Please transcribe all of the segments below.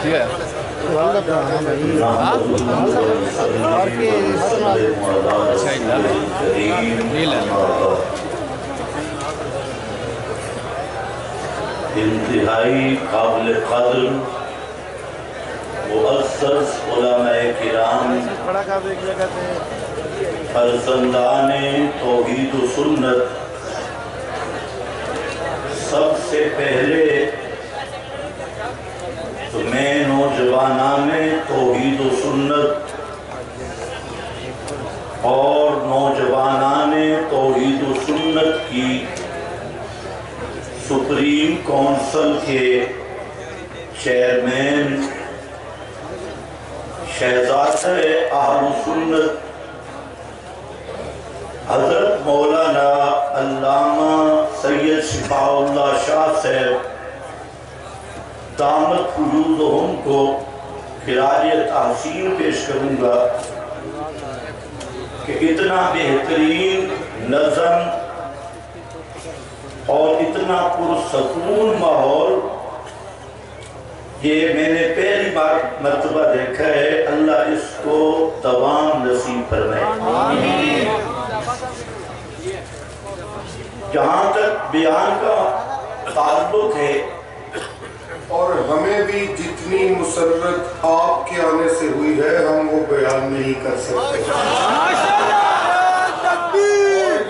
ٹھیک ہے انتہائی قابل قدر معزز علماء کرام فرزندان توحید و سنت، سب سے پہلے تو میں نوجوانان توحید و سنت اور نوجوانان توحید و سنت کی سپریم کونسل کے چیئرمین شہزادہ اہل سنت حضرت مولانا علامہ سید شفاء اللہ شاہ صاحب دامت وجودہم کو خراج تحسین پیش کروں گا کہ اتنا بہترین نظم اور اتنا پرسکون ماحول یہ میں نے پہلی بار مرتبہ دیکھا ہے۔ اللہ اس کو دوام نصیب فرمائے۔ جہاں تک بیان کا تعلق ہے، اور ہمیں بھی جتنی مسرت آپ کے آنے سے ہوئی ہے ہم وہ بیان نہیں کر سکتے۔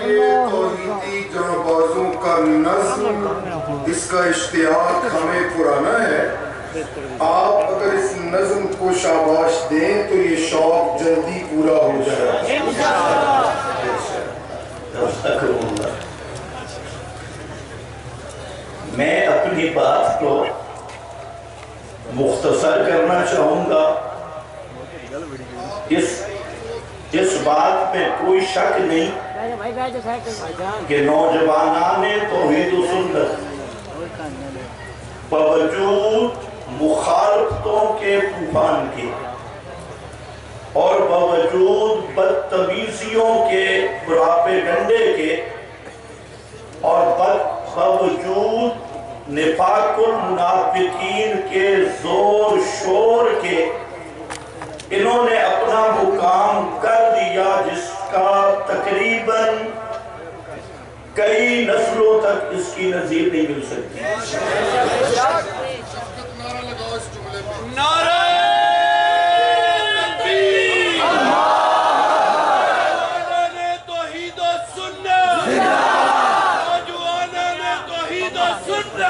یہ توحیدی جانبازوں کا نظم، اس کا اشتیاق ہمیں پرانا ہے۔ آپ اگر اس نظم کو شاباش دیں تو یہ شوق جلدی پورا ہو جائے۔ میں اپنی بات کو مختصر کرنا چاہوں گا۔ اس بات میں کوئی شک نہیں کہ نوجوانان توحید و سنت باوجود مخالفتوں کے طوفان کے اور باوجود بدتمیزیوں کے پراپیگنڈے کے اور باوجود نفاق المنافقین کے زور شور کے انہوں نے اپنا مقام کر دیا جس کا تقریباً کئی نسلوں تک اس کی نظیر نہیں مل سکتی۔ نعرہ تکبیر، نعرہ توحید و سنت، نوجوانان توحید و سنت۔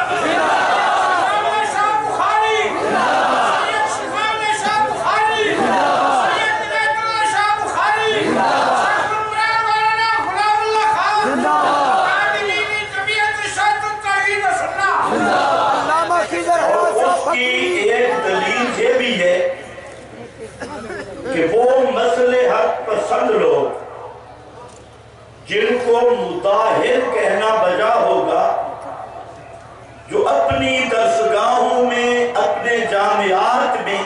ایک دلیل یہ بھی ہے کہ وہ مصلحت پسند لوگ جن کو مداہر کہنا بجا ہوگا، جو اپنی درسگاہوں میں اپنے جامعات میں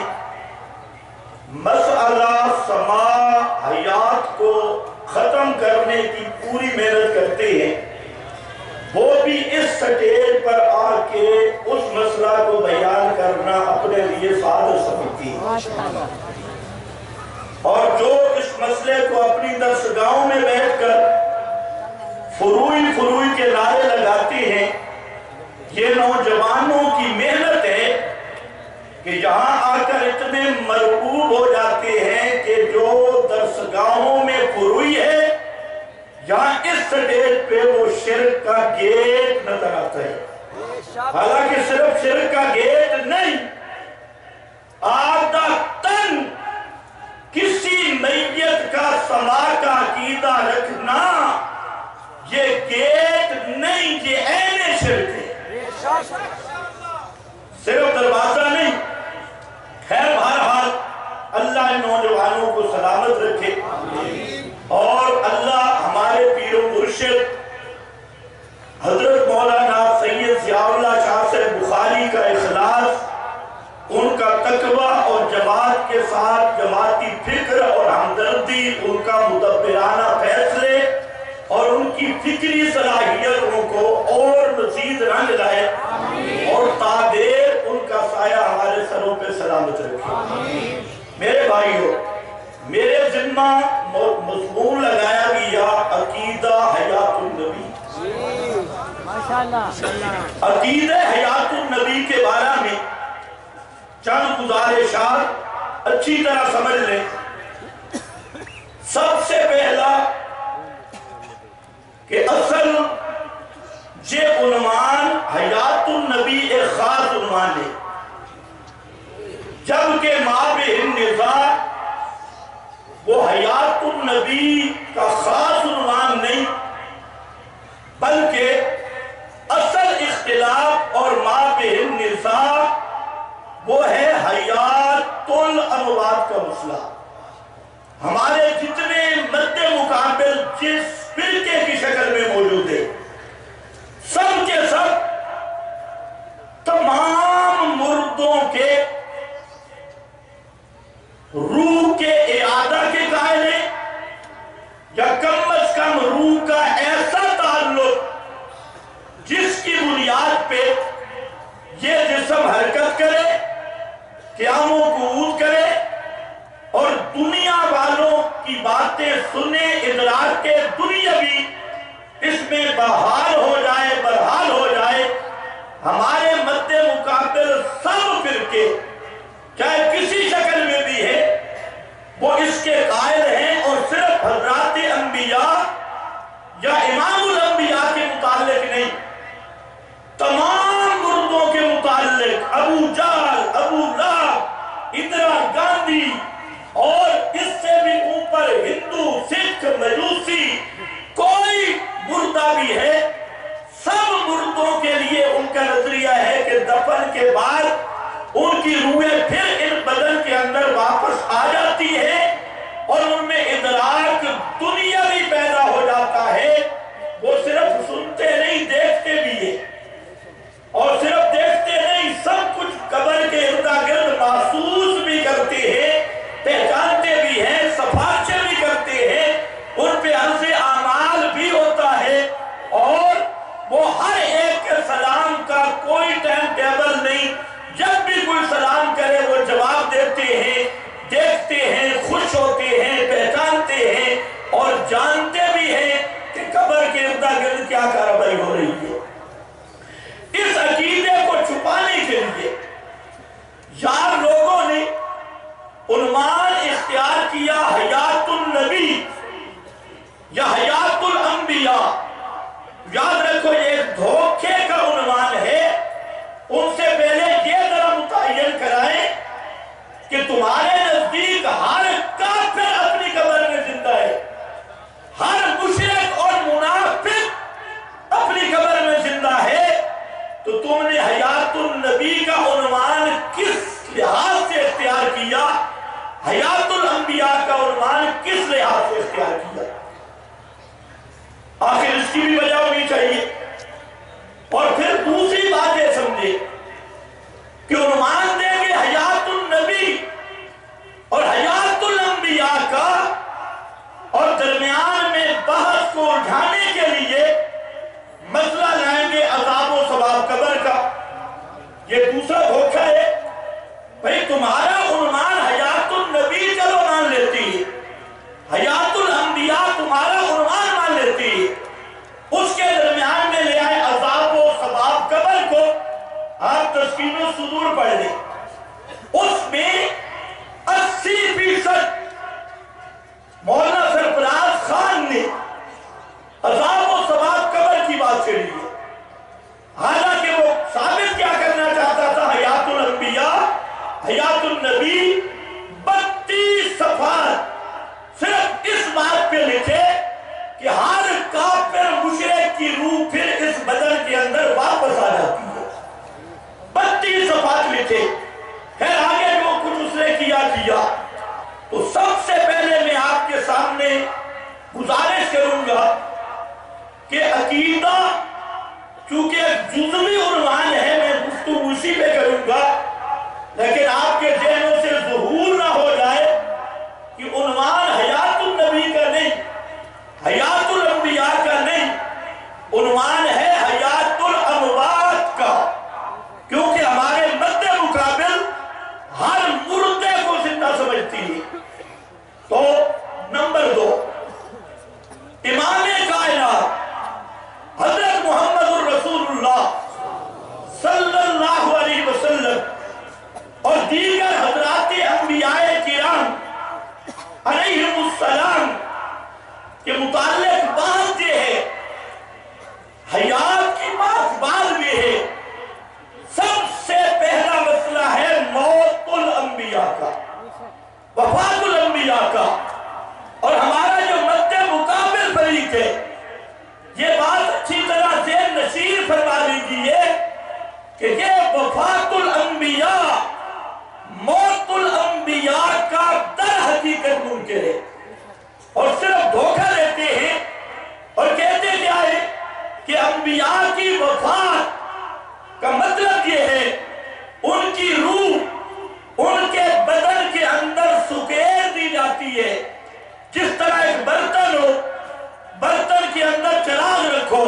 مسئلہ سماع حیات کو ختم کرنے کی پوری محنت کرتے ہیں، وہ بھی اس سٹیج پر آ کے اس مسئلہ کو بیان کرنا اپنے لیے سعادت سمجھتی ہے، اور جو اس مسئلے کو اپنی درسگاہوں میں بیٹھ کر فروئی کے نعرے لگاتے ہیں، یہ نوجوانوں کی محنت ہے کہ یہاں آ کر اتنے مرعوب ہو جاتے ہیں کہ جو درسگاہوں میں فروئی ہے یہاں اس سٹیج پہ وہ شرک کا گیٹ نظر آتا ہے۔ حالانکہ صرف شرک کا گیٹ نہیں، آدھا تن کسی میت کا سماع کا عقیدہ رکھنا یہ گیٹ نہیں، یہ عین شرک ہے، صرف دروازہ نہیں۔ خیر بہرحال اللہ ان نوجوانوں کو سلامت رکھے، اور اللہ ہمارے پیر و مرشد حضرت مولانا سید ضیاء اللہ شاہ صاحب بخاری کا اخلاص، ان کا تقوی اور جماعت کے ساتھ جماعتی فکر اور ہمدردی، ان کا مدبرانہ فیصلے اور ان کی فکری صلاحیتوں کو اور مزید رنگ لائے، اور تادیر میرے بھائیوں، میرے ذمہ مضمون لگایا گیا عقیدہ حیات النبی، عقیدہ حیات النبی کے بارے میں چند گزارشات اچھی طرح سمجھ لیں۔ سب سے پہلا کہ اصل یہ عنوان حیات النبی ایک خاص عنوان ہے، جبکہ مابع النزاع وہ حیات النبی کا خاص عنوان نہیں، بلکہ اصل اختلاف اور مابع النزاع وہ ہے حیات الاموات کا مسئلہ۔ ہمارے جتنے مد مقابل جس فرقے کی شکل میں موجود ہے، سب کے سب تمام مردوں کے روح کے اعادہ کے قائل ہیں، یا کم از کم روح کا ایسا تعلق جس کی بنیاد پہ یہ جسم حرکت کرے، قیام و قعود کرے اور دنیا والوں کی باتیں سنے، ادراک کے دنیاوی اس میں بحال ہو جائے، برحال ہو جائے۔ ہمارے مد مقابل سب فرقے چاہے کسی شکل میں بھی ہے وہ اس کے قائل ہیں، اور صرف حضرات انبیاء یا امام الانبیاء کے متعلق نہیں، تمام مردوں کے متعلق ابو جہل، ابو لہب، اندرا گاندھی اور اس سے بھی اوپر ہندو، سکھ، مجوسی، کوئی مردہ بھی ہے، سب مردوں کے لیے ان کا نظریہ ہے کہ دفن کے بعد ان کی روحیں پھر ان بدن کے اندر واپس آ جاتی ہے اور ان میں ادراک دنیاوی پیدا ہو جاتا ہے۔ وہ صرف سنتے نہیں، دیکھتے بھی ہیں، اور صرف دیکھتے نہیں، سب کچھ قبر کے ارد گرد محسوس بھی کرتے ہیں، پہچانتے بھی ہیں، سفارشیں بھی کرتے ہیں، ان پہ عرض اعمال بھی ہوتا ہے، اور وہ ہر ایک کے سلام کا کوئی ٹائم ٹیبل نہیں، جب بھی کوئی سلام کرے وہ جواب دیتے ہیں، دیکھتے ہیں، خوش ہوتے ہیں، پہچانتے ہیں اور جانتے بھی ہیں کہ قبر کے ارد گرد کیا کارروائی ہو رہی ہے۔ اس عقیدے کو چھپانے کے لیے یار لوگوں نے عنوان اختیار کیا حیات النبی یا حیات الانبیاء۔ یاد رکھو یہ ایک دھوکے کا عنوان ہے۔ ان سے پہلے یہ ذرا متعین کرائیں کہ تمہارے نزدیک ہر کافر اپنی قبر میں زندہ ہے، ہر مشرک اور منافق اپنی قبر میں زندہ ہے، تو تم نے حیات النبی کا عنوان کس لحاظ سے اختیار کیا، حیات الانبیاء کا عنوان کس لحاظ سے اختیار کیا؟ آخر اس کی بھی وجہ ہونی چاہیے۔ اور پھر دوسری بات یہ سمجھے کہ عنوان دیں گے حیات النبی اور حیات الانبیاء کا، اور درمیان میں بحث کو اٹھانے کے لیے مسئلہ لائیں گے عذاب و ثواب قبر کا۔ یہ دوسرا دھوکہ ہے۔ بھئی تمہارا عنوان حیات النبی چلو مان لیتی ہے، حیات الانبیاء تمہارا عنوان مان لیتی ہے، اس کے درمیان میں لے آئے عذاب و ثواب قبر کو۔ آپ تسکین الصدور پڑھ لیں، اس میں 80% مولانا سرفراز خان نے عذاب و ثواب قبر کی بات چھیڑی ہے، حالانکہ وہ ثابت کیا کرنا چاہتا تھا حیات الانبیاء حیات النبی 32 صفحات صرف اس بات پہ لکھے کہ ہر کافر مشرک کی روح پھر اس بدن کے اندر واپس آ جاتی ہے۔ 32 صفحات لکھے۔ خیر آگے جو کچھ اس نے کیا تو سب سے پہلے میں آپ کے سامنے گزارش کروں گا کہ عقیدہ چونکہ جزوی عنوان ہے، میں گفتگو اسی پہ کروں گا، لیکن آپ کے ذہنوں سے ظہور نہ ہو جائے کہ عنوان حیات النبی کا نہیں، حیات الانبیاء کا نہیں، عنوان ہے حیات الاموات کا، کیونکہ ہمارے مد مقابل ہر مرد حیات کی بات بعد میں ہے، سب سے پہلا مسئلہ ہے موت الانبیاء کا، وفات الانبیاء کا۔ اور ہمارا جو مد مقابل فریق ہے، یہ بات اچھی طرح ذہن نشین فرما لیجیے کہ یہ وفات الانبیاء، موت الانبیاء کا در حقیقت ممکن ہے، اور صرف دھوکہ دیتے ہیں اور کہتے کیا ہے کہ انبیاء کی وفات کا مطلب یہ ہے ان کی روح ان کے بدن کے اندر سکیر دی جاتی ہے۔ جس طرح ایک برتن ہو، برتن کے اندر چراغ رکھو،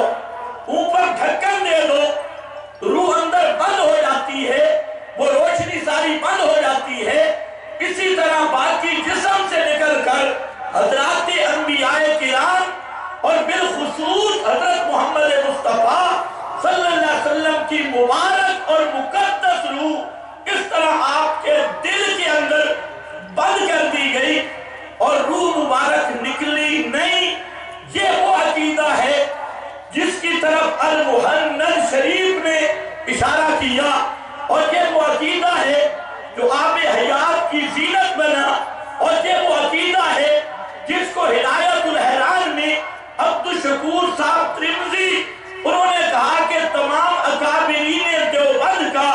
اوپر ڈھکن دے دو، روح اندر بند ہو جاتی ہے، وہ روشنی ساری بند ہو جاتی ہے۔ اسی طرح باقی جسم سے نکل کر حضرات انبیاء کرام اور بالخصوص حضرت محمد مصطفیٰ صلی اللہ علیہ وسلم کی مبارک اور مقدس روح اس طرح آپ کے دل کے اندر بند کر دی گئی اور روح مبارک نکلی نہیں۔ یہ وہ عقیدہ ہے جس کی طرف المحنن شریف نے اشارہ کیا، اور یہ وہ عقیدہ ہے جو آب حیات کی زینت بنا، اور یہ وہ عقیدہ ہے جس کو ہدایت الحیران میں عبدالشکور صاحب ترمذی انہوں نے کہا کہ تمام اکابرین دیوبند کا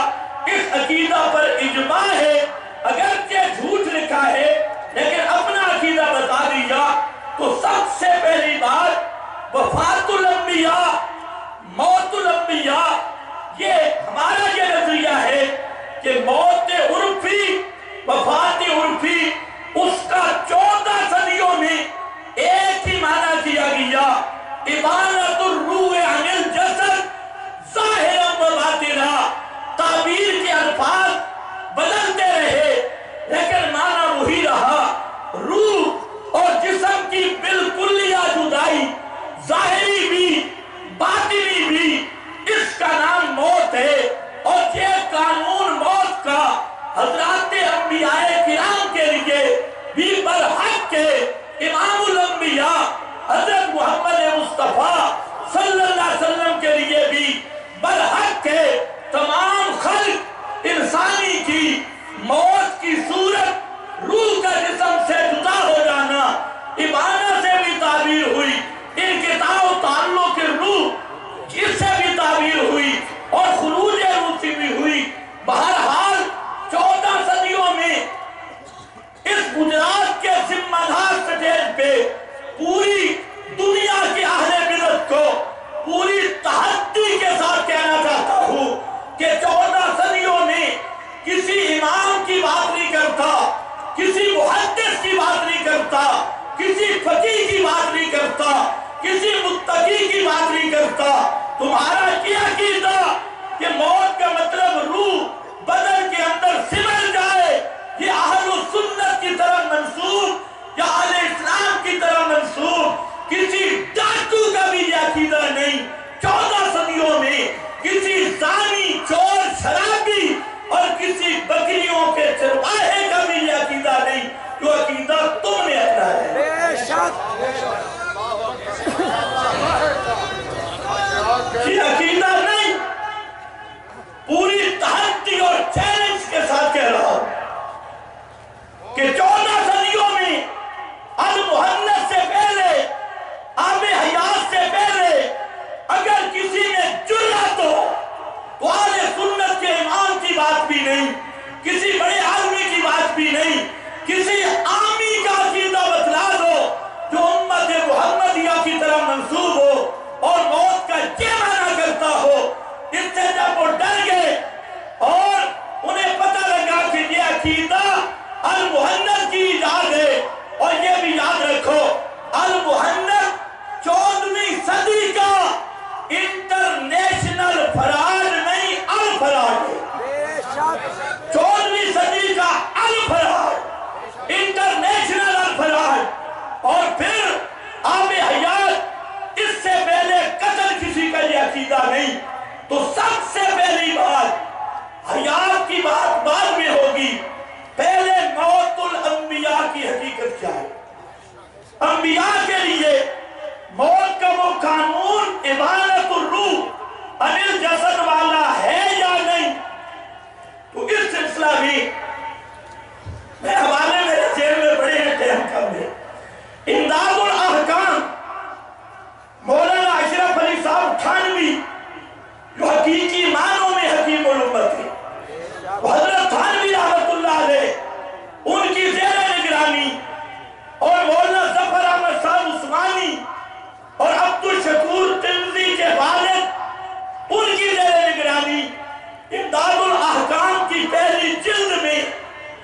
اس عقیدہ پر اجماع ہے، اگرچہ جھوٹ لکھا ہے لیکن اپنا عقیدہ بتا دیا۔ تو سب سے پہلی بات وفات الانبیاء، موت الانبیاء، یہ ہمارا یہ نظریہ ہے کہ موت عرفی، وفات عرفی، اس کا 14 صدیوں میں ایک ہی معنی کیا گیا، ابانت الروح عن الجسد ظاہرا و باطنا۔ تعبیر کے الفاظ بدلتے رہے لیکن معنی وہی رہا، روح اور جسم کی بالکلیہ جدائی، ظاہری بھی باطنی بھی، اس کا نام موت ہے۔ اور یہ قانون موت کا حضرات انبیاء کرام کے لیے بھی برحق ہے۔ امام الانبیاء حضرت محمد مصطفیٰ صلی اللہ علیہ وسلم کے لیے بھی برحق ہے۔ تمام خلق انسانی کی موت کی صورت روح کا جسم سے جدا ہو جانا، ابانہ سے بھی تعبیر ہوئی، انقطاع و تعلق روح اس سے بھی تعبیر ہوئی، اور خروج روح سے بھی ہوئی۔ بہرحال 14 صدیوں میں اس گجرات کے ذمہ دار سٹیج پہ پوری دنیا کے اہل بدعت کو پوری تحدی کے ساتھ کہنا چاہتا ہوں کہ 14 صدیوں میں کسی امام کی بات نہیں کرتا، کسی محدث کی بات نہیں کرتا، کسی فقیہ کی بات نہیں کرتا، کسی متقی کی بات نہیں کرتا۔ تمہارا کیا عقیدہ کہ موت کا مطلب روح بدن کے اندر سمٹ جائے، یہ اہل سنت کی طرح منسوب یا اہل اسلام کی طرح منسوب کسی ڈاکو کا بھی یہ عقیدہ نہیں۔ 14 صدیوں میں کسی زانی، چور، شرابی اور کسی بکریوں کے چرواہے کا بھی یہ عقیدہ نہیں جو عقیدہ تم نے اپنا ہے۔ بے شک یہ عقیدہ نہیں، پوری تحدی اور چیلنج کے ساتھ کہہ رہا ہوں کہ 14 صدیوں میں المحنت سے پہلے، آب حیات سے پہلے اگر کسی نے جرأت ہو تو اہل سنت کے امام کی بات بھی نہیں، کسی بڑے عالمی کی بات بھی نہیں، کسی عامی کا عقیدہ بتلا دو جو امت محمدیہ کی طرح منسوب ہو اور موت کا یہ معنی کرتا ہو۔ اس سے جب وہ ڈر گئے اور انہیں پتہ لگا کہ یہ عقیدہ المحنت کی ایجاد ہے، اور یہ بھی یاد رکھو المحنت 14ویں صدی کا انٹرنیشنل فراڈ نہیں، الفراڈ ہے۔ 14ویں صدی کا الفراڈ، انٹرنیشنل الفراڈ۔ اور پھر آب حیات، اس سے پہلے قتل کسی کا یہ عقیدہ نہیں۔ تو سب سے پہلی بات، حیات کی بات بعد میں ہوگی، پہلے موت الانبیاء کی حقیقت کیا ہے۔ انبیاء کے لیے موت کا وہ قانون ابانت الروح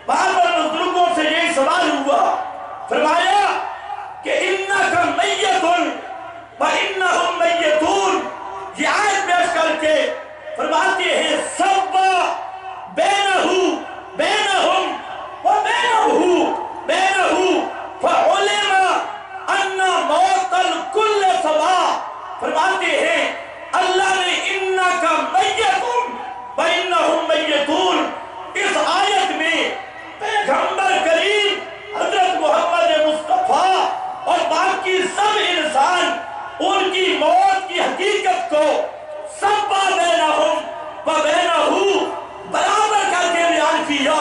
وہاں پر بزرگوں سے یہی سوال ہوا، فرمایا کہ اِنَّكَ مَيَّتٌ وَإِنَّهُمْ مَيَّتُونَ، یہ آیت پیش کر کے فرماتے ہیں سَوَّا بَيْنَهُمْ وَبَيْنَهُ فَعُلِمَ أَنَّ مَوْتَ الْكُلِّ سَوَاءٌ، فرماتے ہیں اللہ نے اِنَّكَ مَيَّتٌ وَإِنَّهُمْ مَيَّتُونَ اس آیت میں پیغمبر کریم حضرت محمد مصطفیٰ اور باقی سب انسان ان کی موت کی حقیقت کو سَوَّا بَيْنَهُمْ وَبَيْنَهُ برابر کر کے بیان کیا،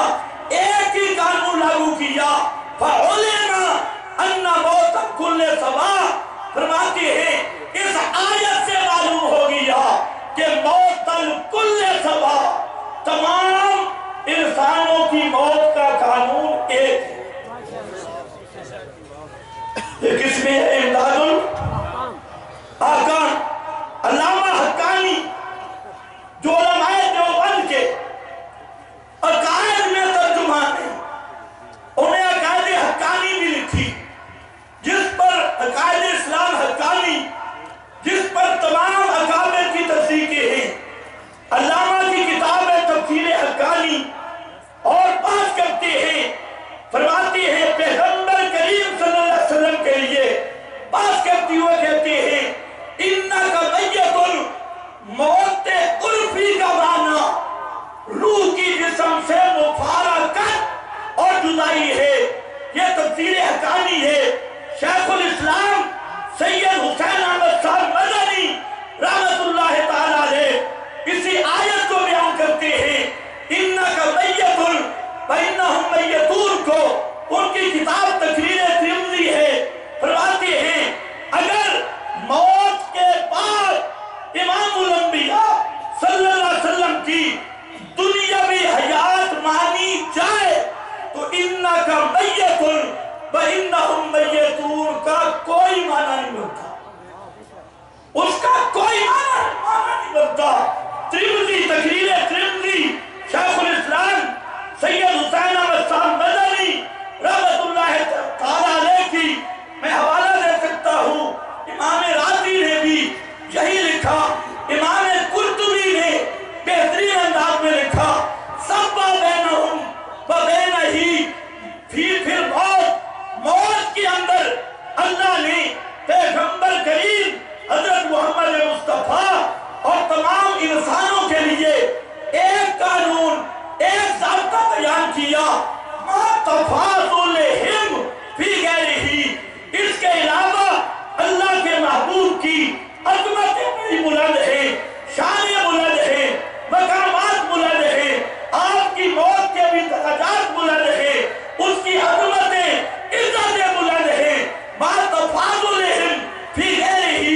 ایک ہی قانون لاگو کیا۔ فَعُلِمَ أَنَّ مَوْتَ الْكُلِّ سَوَاءٌ، فرماتے ہیں اس آیت سے معلوم ہو گیا کہ موت الکل سواء، تمام انسانوں کی موت کا قانون ایک ہے۔ یہ کس میں ہے؟ امداد الاحکام، علامہ حقانی جو علماء دیوبند کے عقائد میں ترجمان ہیں، انہیں عقائد حقانی بھی لکھی، جس پر عقائد اسلام حقانی، جس پر تمام اکابر کی تصدیقیں ہیں۔ علامہ کی کتاب ہے تفسیر حقانی، اور بات کرتے ہیں، فرماتے ہیں پیغمبر کریم صلی اللہ علیہ وسلم کے لیے بات کرتی ہوئے کہتے ہیں اِنَّكَ مَيَّتٌ، موت عرفی کا معنی روح کی جسم سے مفارقت اور جدائی ہے۔ یہ تفسیر حقانی ہے، شیخ الاسلام سید حسین احمد صاحب مدنی رحمت اللہ تعالیٰ علیہ اسی آیت کو بیان کرتے ہیں اِنَّكَ مَيَّتٌ وَإِنَّهُمْ مَيَّتُونَ کو ان کی کتاب تقریر ترمذی ہے، فرماتے ہیں اگر موت کے بعد امام الانبیاء صلی اللہ علیہ وسلم کی دنیاوی حیات مانی جائے تو اِنَّكَ مَيَّتٌ وَإِنَّهُمْ مَيَّتُونَ کا کوئی معنی نہیں بنتا، اس کا کوئی معنی نہیں بنتا۔ ترمذی، تقریر ترمذی، شیخ الاسلام سید حسین احمد صاحب مدنی رحمت اللہ تعالیٰ علیہ کی میں حوالہ دے سکتا ہوں، امام رازی نے بھی یہی لکھا، امام قرطبی نے بہترین انداز میں لکھا سَوَّا بَيْنَهُمْ وَبَيْنَهِ، پھر موت کے اندر اللہ نے پیغمبر کریم حضرت محمد مصطفیٰ اور تمام انسانوں کے لیے ایک قانون، ایک ضابطہ بیان کیا، مَا تَفَاضُلِهِمْ فِي غَيْرِهِ، اس کے علاوہ اللہ کے محبوب کی عظمتیں بڑی بلند ہیں، شانیں بلند ہیں، مقامات بلند ہیں، آپ کی موت کے بھی درجات بلند ہیں، اس کی عظمتیں عزتیں بلند ہیں، مَا تَفَاضُلِهِمْ فِي غَيْرِهِ،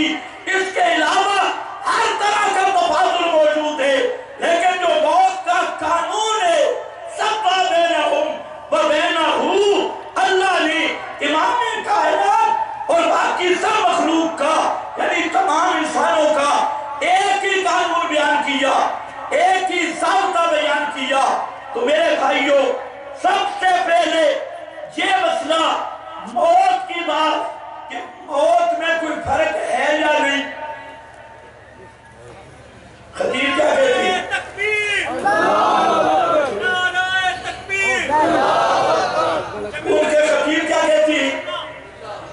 اس کے علاوہ ہر طرح کا تفاضل موجود ہے، لیکن جو موت کا قانون ہے سَوَّا بَيْنَهُمْ وَبَيْنَهُ، اللہ نے امام کائنات اور باقی سب مخلوق کا یعنی تمام انسانوں کا ایک ہی قانون بیان کیا، ایک ہی ضابطہ بیان کیا۔ تو میرے بھائیوں، سب سے پہلے یہ مسئلہ موت کی بات کہ موت میں کوئی فرق ہے یا نہیں، خطیب کیا کہتی ہے؟ ان کے خطیب کیا کہتی ہے؟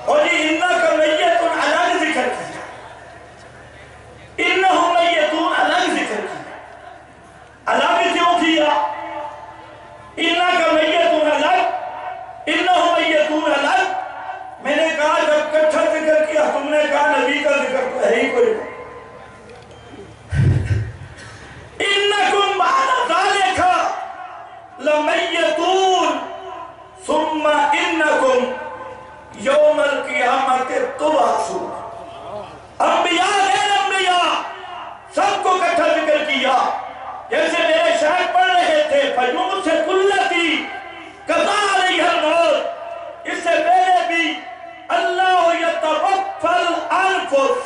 اور یہ اِنَّكَ مَيَّتٌ الگ ذکر کیا، اِنَّهُمْ مَيَّتُونَ الگ ذکر کیا، الگ کیوں کیا؟ اِنَّكَ مَيَّتٌ الگ، اِنَّهُمْ مَيَّتُونَ الگ، میں نے کہا جب کٹھا ذکر کیا تم نے کہا نبی کا ذکر تو ہے ہی کوئی نہیں۔ إِنَّكُمْ بَعْدَ ذَلِكَ لَمَيَّتُونَ ثُمَّ إِنَّكُمْ يَوْمَ الْقِيَامَةِ تُبْعَثُونَ، انبیاء غیر انبیاء سب کو کٹھا ذکر کیا، جیسے میرے شاہد پڑھ رہے تھے فَيُمْسِكُ الَّتِي قَضَىٰ عَلَيْهَا الْمَوْتَ، اس سے پہلے بھی اللہ يَتَوَفَّى الْأَنفُسَ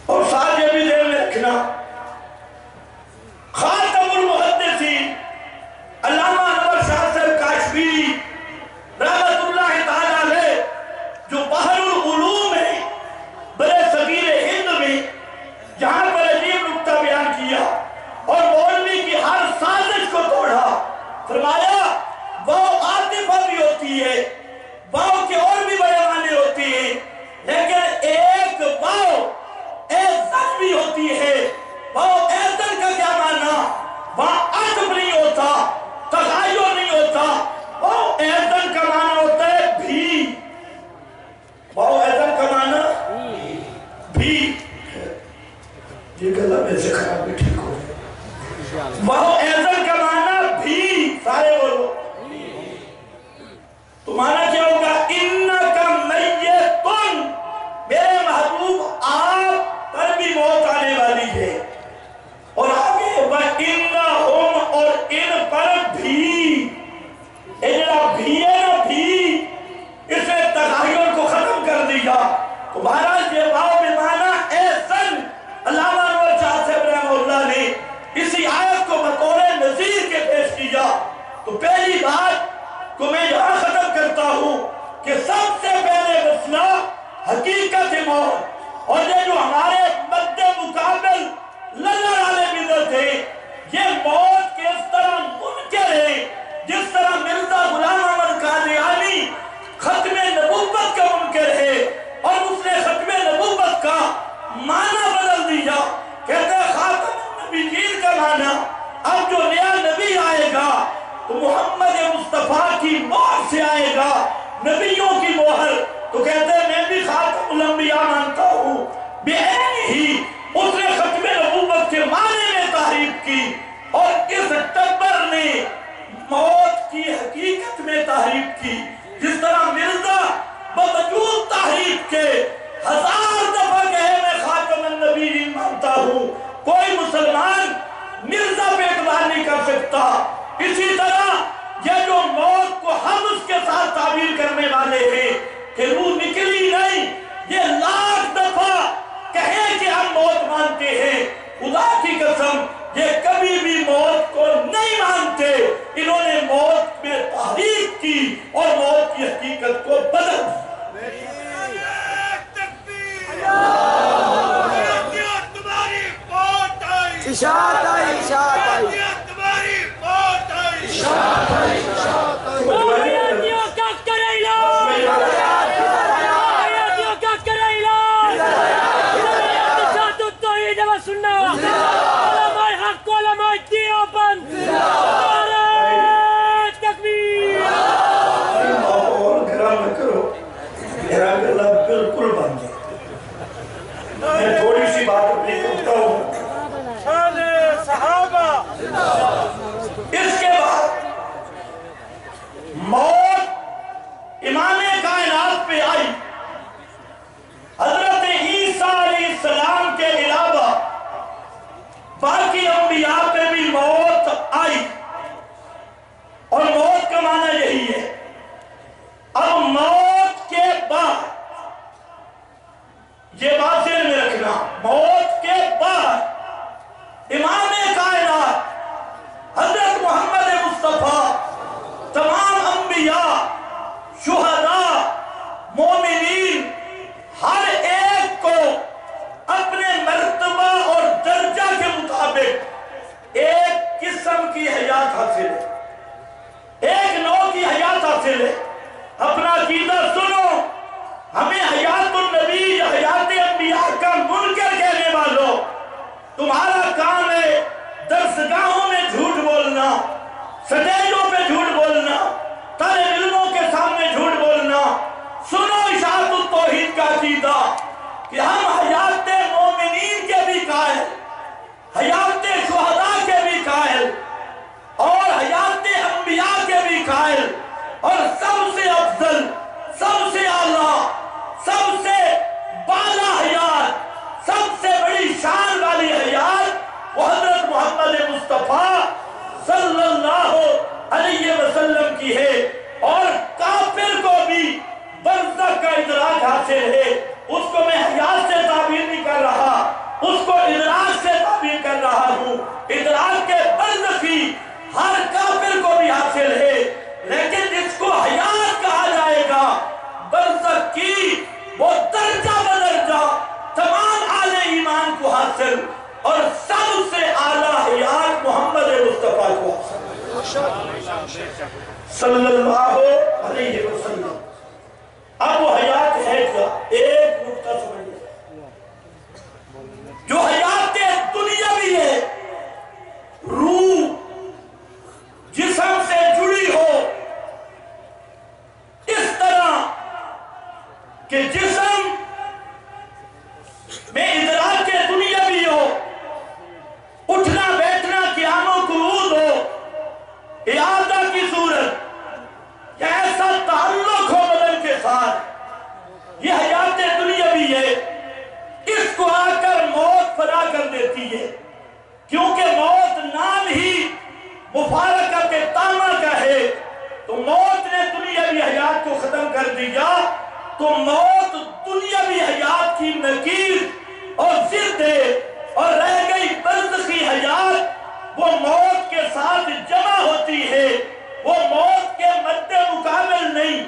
اور ساتھ یہ بھی ذہن میں رکھنا، خاتم المحدثین علامہ انور شاہ صاحب کاشمیری رحمت اللہ تعالیٰ علیہ، جو بحر العلوم ہے برے صغیر ہند میں، جہاں پر عجیب نکتہ بیان کیا اور مولوی کی ہر سازش کو توڑا، فرمایا واو عاطفہ بھی ہوتی ہے، واو کے اور بھی بڑے معنی ہوتی ہیں، لیکن ایک واو ایزن بھی ہوتی ہے۔ واو ایزن کا کیا معنی؟ وہاں عطف نہیں ہوتا، تغیر نہیں ہوتا، واو ایزن کا معنی ہوتا ہے بھی۔ واو ایزن کا معنی بھی، یہ گلہ میں سے خراب بھی ٹھیک ہو گیا۔ واو ایزن کا معنی بھی، سارے بولو تو معنی کیا ہوگا؟ انکا میتن، میرے محبوب آپ پر بھی موت آنے والی ہے، اور آگے وَإِنَّهُمْ، اور ان پر بھی، اجلا بھی ہے نا بھی، اس نے تغیر کو ختم کر دیا۔ تو بہرحال یہ واو بمعنی ایسن، علامہ انور شاہ صاحب رحمہ اللہ نے اسی آیت کو بطور نظیر کے پیش کیا۔ تو پہلی بات کو میں یہاں ختم کرتا ہوں کہ سب سے پہلے مسئلہ حقیقت موت، اور یہ جو ہمارے مد مقابل لڑنے والے بدعت ہیں، یہ موت کے اس طرح منکر ہے جس طرح مرزا غلام احمد قادیانی ختم نبوت کا منکر ہے، اور اس نے ختم نبوت کا معنی بدل دیا، کہتے ہیں خاتم النبیین کا معنی اب جو نیا نبی آئے گا تو محمد مصطفیٰ کی مہر سے آئے گا، نبیوں کی مہر۔ تو کہتے ہیں میں بھی خاتم الانبیاء مانتا ہوں، بعین ہی اس نے ختم نبوت کے معنی میں تحریف کی، اور اس ٹبر نے موت کی حقیقت میں تحریف کی۔ جس طرح مرزا باوجود تحریف کے 1000 دفعہ کہے میں خاتم النبیین مانتا ہوں، کوئی مسلمان مرزا پہ اعتبار نہیں کر سکتا۔ اسی طرح یہ جو موت کو ہم اس کے ساتھ تعبیر کرنے والے ہیں کہ روح نکلی نہیں، یہ لاکھ دفعہ کہے کہ ہم موت مانتے ہیں، خدا کی قسم یہ کبھی بھی موت کو نہیں مانتے۔ انہوں نے موت میں تحریف کی اور موت کی حقیقت کو بدل دیا۔ اشاعت آئی، اشاعت آئی، بالکل بن گیا۔ میں تھوڑی سی بات اپنی کرتا ہوں۔ اس کے بعد موت امام کائنات پہ آئی، حضرت عیسیٰ علیہ السلام کے علاوہ باقی انبیاء پہ بھی موت آئی، اور موت کا معنی یہی ہے۔ اب موت کے بعد یہ بات ذہن میں رکھنا، موت کے بعد امام کائنات حضرت محمد مصطفیٰ تمام انبیاء، شہداء، مومنین، ہر ایک کو اپنے مرتبہ اور درجہ کے مطابق ایک قسم کی حیات حاصل ہے، ایک نوع کی حیات حاصل ہے۔ اپنا عقیدہ سنو، ہمیں حیات النبی یا حیات انبیاء کا منکر کہنے والوں، تمہارا کام ہے درسگاہوں میں جھوٹ بولنا، سٹیجوں پہ جھوٹ بولنا، طالب علموں کے سامنے جھوٹ بولنا۔ سنو اشاعت التوحید کا عقیدہ کہ ہم حیات مومنین کے بھی قائل، حیات شہداء کے بھی قائل، اور حیات انبیاء کے بھی قائل، اور سب سے افضل، سب سے اعلیٰ، سب سے بالا حیات، سب سے بڑی شان والی حیات وہ حضرت محمد مصطفیٰ صلی اللہ علیہ وسلم کی ہے۔ اور کافر کو بھی برزخ کا ادراک ادراک حاصل ہے، اس کو میں حیات سے تعبیر نہیں کر رہا، اس کو ادراک سے تعبیر کر رہا ہوں۔ ادراک کے برزخی ہر کافر کو بھی حاصل ہے، لیکن جس کو حیات کہا جائے گا برزخ کی وہ درجہ بدرجہ تمام اہل ایمان کو حاصل، اور سب سے اعلیٰ حیات محمد مصطفیٰ کو حاصل صلی اللہ علیہ وسلم۔ اب وہ حیات ہے کیا؟ ایک نقطہ سمجھیں، جو حیات دنیا بھی ہے، روح جسم سے جڑی ہو اس طرح کہ جسم میں ادراک کے دنیا بھی ہو، اٹھنا بیٹھنا قیام و قعود ہو، اعادہ کی صورت یا ایسا تعلق ہو بدن کے ساتھ، یہ حیات دنیا بھی ہے۔ اس کو آ کر موت فنا کر دیتی ہے، کیونکہ موت نام ہی مفارقت تامہ کا ہے، تو موت نے دنیاوی حیات کو ختم کر دیا، تو موت دنیاوی حیات کی نکیر اور ضد ہے، اور رہ گئی برزخی حیات، وہ موت کے ساتھ جمع ہوتی ہے، وہ موت کے مد مقابل نہیں،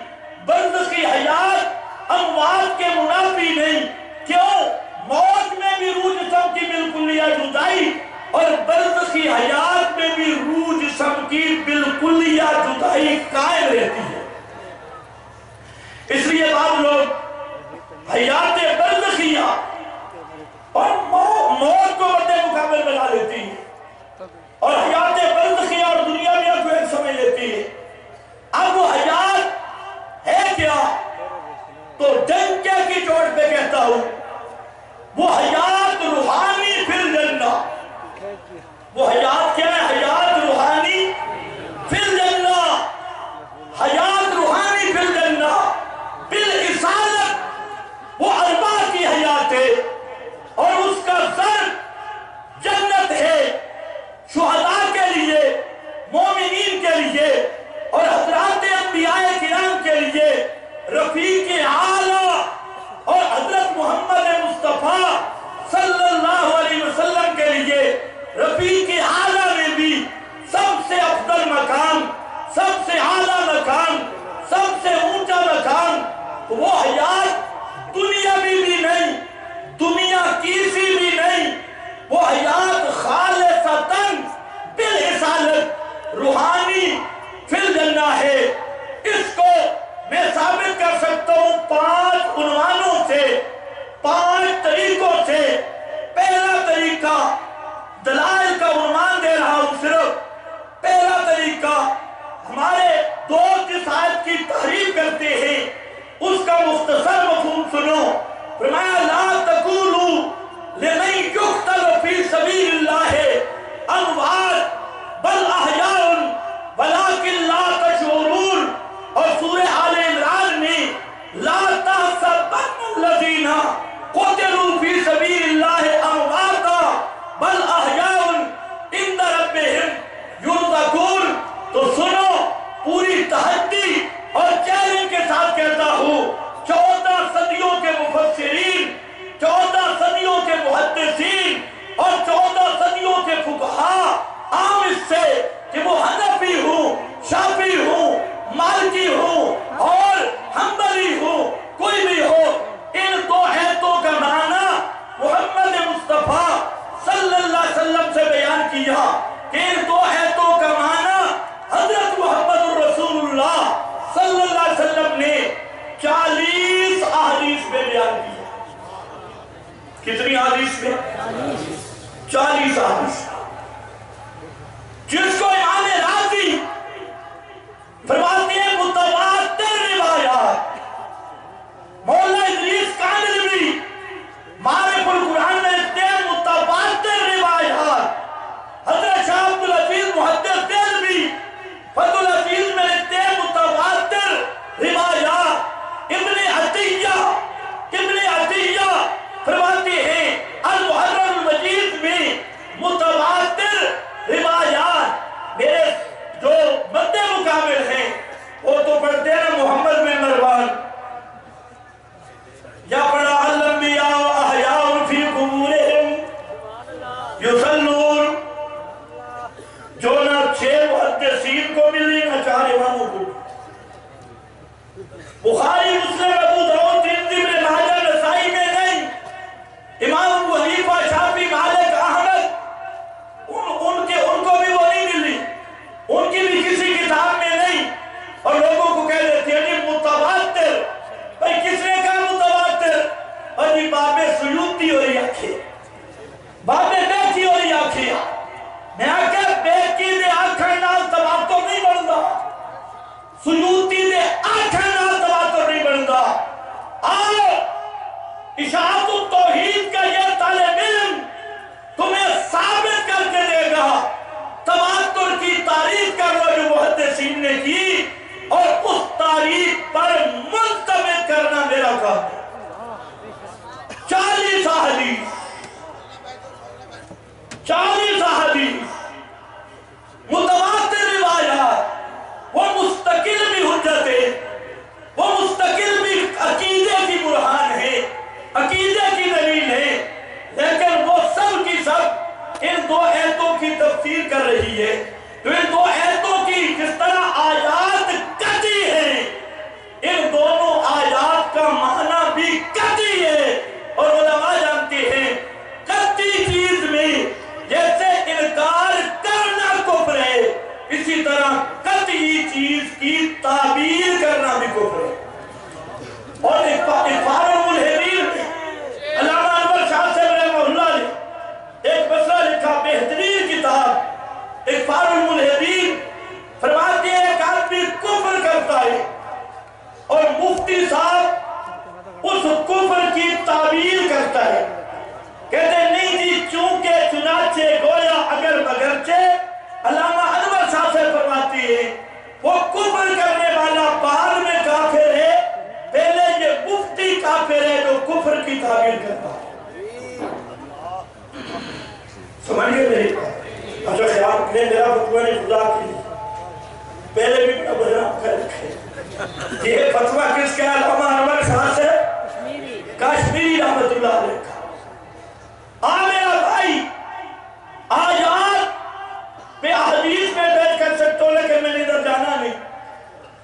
برزخی حیات اموات کے منافی نہیں۔ کیوں؟ موت میں بھی روح جسم کی بالکلیہ جدائی، اور برزخی حیات میں بھی روح جسم کی بالکلیہ جدائی قائم رہتی ہے۔ اس لیے بعض لوگ حیات برزخیہ اور موت کو مد مقابل بنا لیتی ہے، اور حیات برزخیہ اور دنیاویہ کو ایک سمجھ لیتی ہے۔ اب وہ حیات ہے کیا؟ تو ڈنکے کی چوٹ پہ کہتا ہوں، وہ حیات روحانی فی الجنہ۔ وہ حیات کیا ہے؟ حیات روحانی فی الجنہ، حیات روحانی فی الجنہ بالاسالت، وہ ارواح کی حیات ہے، اور اس کا ضرب جنت ہے، شہداء کے لیے، مومنین کے لیے، اور حضرات انبیاء کرام کے لیے، رفیق اعلیٰ اور حضرت محمد مصطفیٰ صلی اللہ علیہ وسلم کے لیے رفیق اعلیٰ میں بھی سب سے افضل مقام، سب سے اعلیٰ مقام، سب سے اونچا مقام، وہ حیات دنیاوی بھی نہیں، دنیا کیسی بھی نہیں، وہ حیات خالصتاً بالاسالت روحانی فی الجنہ ہے۔ اس کو میں ثابت کر سکتا ہوں 5 عنوانوں سے، 5 طریقوں سے۔ پہلا طریقہ، دلائل کا عنوان دے رہا ہوں صرف۔ پہلا طریقہ، ہمارے دوست جس آیت کی تعریف کرتے ہیں اس کا مختصر مفہوم سنو۔ فرمایا لا تقولوا لمن يقتل في سبيل الله اموات بل احیاء ولكن لا تشعرون، اور سورہ آل عمران میں لا تحسبن الذين قتلوا في سبيل الله امواتا بل احیاء عند ربهم يرزقون۔ تو سنو، پوری تحدی اور چیلنج کے ساتھ کہتا ہوں، 14 صدیوں کے مفسرین، 14 صدیوں کے محدثین اور 14 صدیوں کے فقہاء عام اس سے کہ وہ حنفی ہوں، شافعی ہوں، مالکی ہوں اور حنبلی ہوں، کوئی بھی ہو، ان 2 آیتوں کا معنی محمد مصطفیٰ صلی اللہ علیہ وسلم سے بیان کیا کہ ان 2 آیتوں کا معنی حضرت محمد الرسول اللہ صلی اللہ علیہ وسلم نے 40 احادیث میں بیان کیا۔ کتنی حدیث میں؟ 40 حدیث، جس کو امام رازی فرماتے ہیں متواتر روایات۔ مولا ادریس کامل معارف القرآن میں لکھتے ہیں متواتر روایات۔ حضرت شاہ عبدالعزیز محدث دہلوی فضل العزیز میں لکھتے ہیں متواتر روایات۔ ابن عطیہ فرماتے ہیں المحرر المجید میں متواتر بخاری مسلم ابو داؤد ترمذی میں ماجہ نسائی میں نہیں، امام ابو حنیفہ شافعی مالک احمد ان کو بھی وہ نہیں ملی، ان کی بھی کسی کتاب میں نہیں، اور لوگوں کو کہہ دیتے ہیں متواتر. بھئی کس نے کہا متواتر؟ اور یہ باب سیوطی ہوئی آکھے، باب بیٹی ہوئی آکھے، میں آکھے بیٹی دے آکھن نال تواتر نہیں بندا، سیوطی دے آکھن نال تواتر نہیں بندا. آؤ اشاعت التوحید کا یہ طالب علم تمہیں ثابت کر کے دے گا. تواتر کی تعریف کر لو جو محدثین نے کی، اور اس تعریف پر منطبق کرنا میرا کام ہے. 40 احادیث متواتر روایات، وہ مستقل بھی حجت ہے، وہ مستقل بھی عقیدے کی برہان ہے، عقیدے کی دلیل ہے، لیکن وہ سب کی سب ان دو آیتوں کی تفسیر کر رہی ہے. تو ان دو آیتوں کی جس طرح آیات قطعی ہیں، ان دونوں آیات کا معنی بھی قطعی ہے. اور علماء جانتے ہیں قطعی چیز میں جیسے انکار کرنا کفر ہے، اسی طرح قطعی چیز کی تعبیر کرنا بھی کفر ہے. اور اقفال الملحدین میں علامہ انور شاہ صاحب رحمہ اللہ نے ایک مسئلہ لکھا، بہترین کتاب اقفال الملحدین. فرماتے ہیں ایک آدمی کفر کرتا ہے اور مفتی صاحب اس کفر کی تعبیر کرتا ہے، کہتے ہیں نہیں جی چونکہ چنانچہ گویا اگر مگرچہ. علامہ انور شاہ سے فرماتی ہے وہ کفر کرنے والا بعد میں کافر ہے، پہلے یہ مفتی کافر ہے جو کفر کی تعبیر کرتا ہے. سمجھ گئے میری بات؟ اچھا خیال کریں میرا فتوہ نے خدا کی پہلے بھی بڑا بدنام کر رکھے. یہ فتوہ کس کا؟ علامہ انور شاہ سے کشمیری رحمت اللہ علیہ کا. میرا بھائی آیات پہ احادیث میں بیٹھ کر سکتا ہوں، لیکن میں نے ادھر جانا نہیں.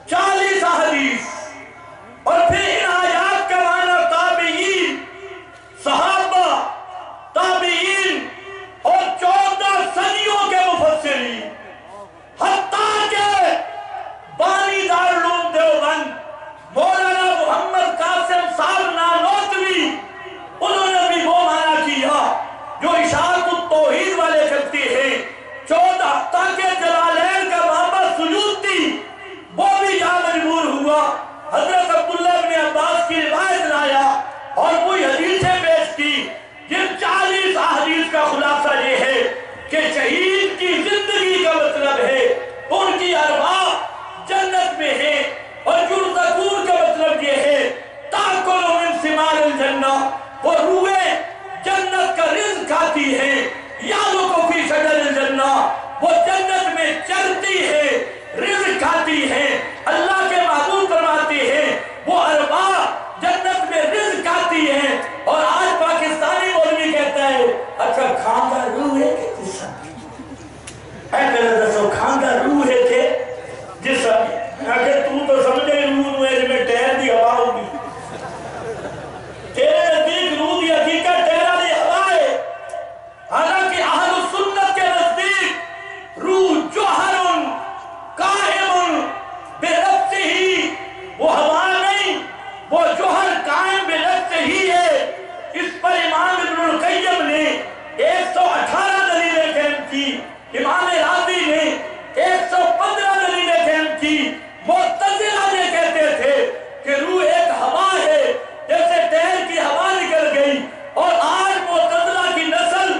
40 احادیث، اور پھر ان آیات کا معنی تابعین، صحابہ، تابعین اور 14 صدیوں کے مفسرین، حتیٰ کہ بانی دارالعلوم دیوبند مولانا محمد قاسم صاحب نانوتوی، انہوں نے بھی وہ معنی کیا جو اشاعت التوحید والے کرتے ہیں. 14 تاکہ جلالین کا بابا سیوطی وہ بھی یہاں مجبور ہوا، حضرت عبداللہ بن عباس کی روایت لایا اور وہی حدیثیں پیش کی. جن 40 احادیث کا خلاصہ یہ ہے کہ شہید کی زندگی کا مطلب ہے ان کی ارواح جنت میں ہے، اور جرذکور کا مطلب یہ ہے تاکل من ثمار الجنہ، وہ روحیں جنت کا رزق کھاتی ہے. یعلق فی شجر الجنہ، وہ جنت میں چرتی ہے، رزق کھاتی ہے. اللہ کے محبوب فرماتے ہیں وہ ارواح جنت میں رزق کھاتی ہے. اور آج پاکستانی مولوی کہتا ہے اچھا کھانا روح ہے کہ جسم؟ اے پہلے دسو کھانا روح ہے کہ جسم؟ اگر تو تو سمجھے روح نوے میں ٹہر دی ہوا ہوگی، تیرے نزدیک روح دی حقیقت ٹہرا دی ہوا ہے. حالانکہ اہل السنت کے نزدیک روح جوہر قائم بنفسہ ہی، وہ ہوا نہیں، وہ جوہر قائم بنفسہ ہی ہے. اس پر امام ابن القیم نے 118 دلیلیں قائم کی، امام راضی نے 115 دلیلیں قائم کی. معتزلہ یہ کہتے تھے کہ روح ایک ہوا ہے، جیسے ٹہر کی ہوا نکل گئی. اور آج معتزلہ کی نسل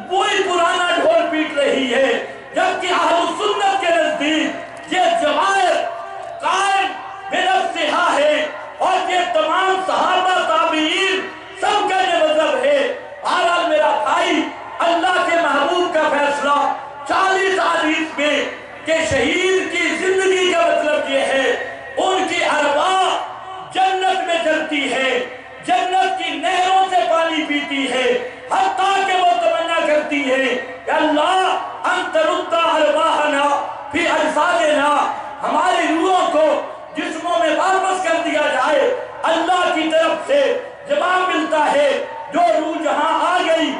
وہی پرانا ڈھول پیٹ رہی ہے، جبکہ اہل سنت کے نزدیک یہ جواہر قائم بنفسہا ہے، اور یہ تمام صحابہ تابعین سب کا یہ مذہب ہے. آج میرا بھائی اللہ کے محبوب کا فیصلہ 40 حدیث میں کہ شہید کی زندگی کا مطلب یہ ہے ان کی ارواح جنت میں چلتی ہے، جنت کی نہروں سے پانی پیتی ہے، حتیٰ کہ وہ تمنا کرتی ہے کہ اللہ انت رد ارواحنا فی اجسادنا، ہماری روحوں کو جسموں میں واپس کر دیا طرف سے جواب ملتا ہے جو روح جہاں آ گئی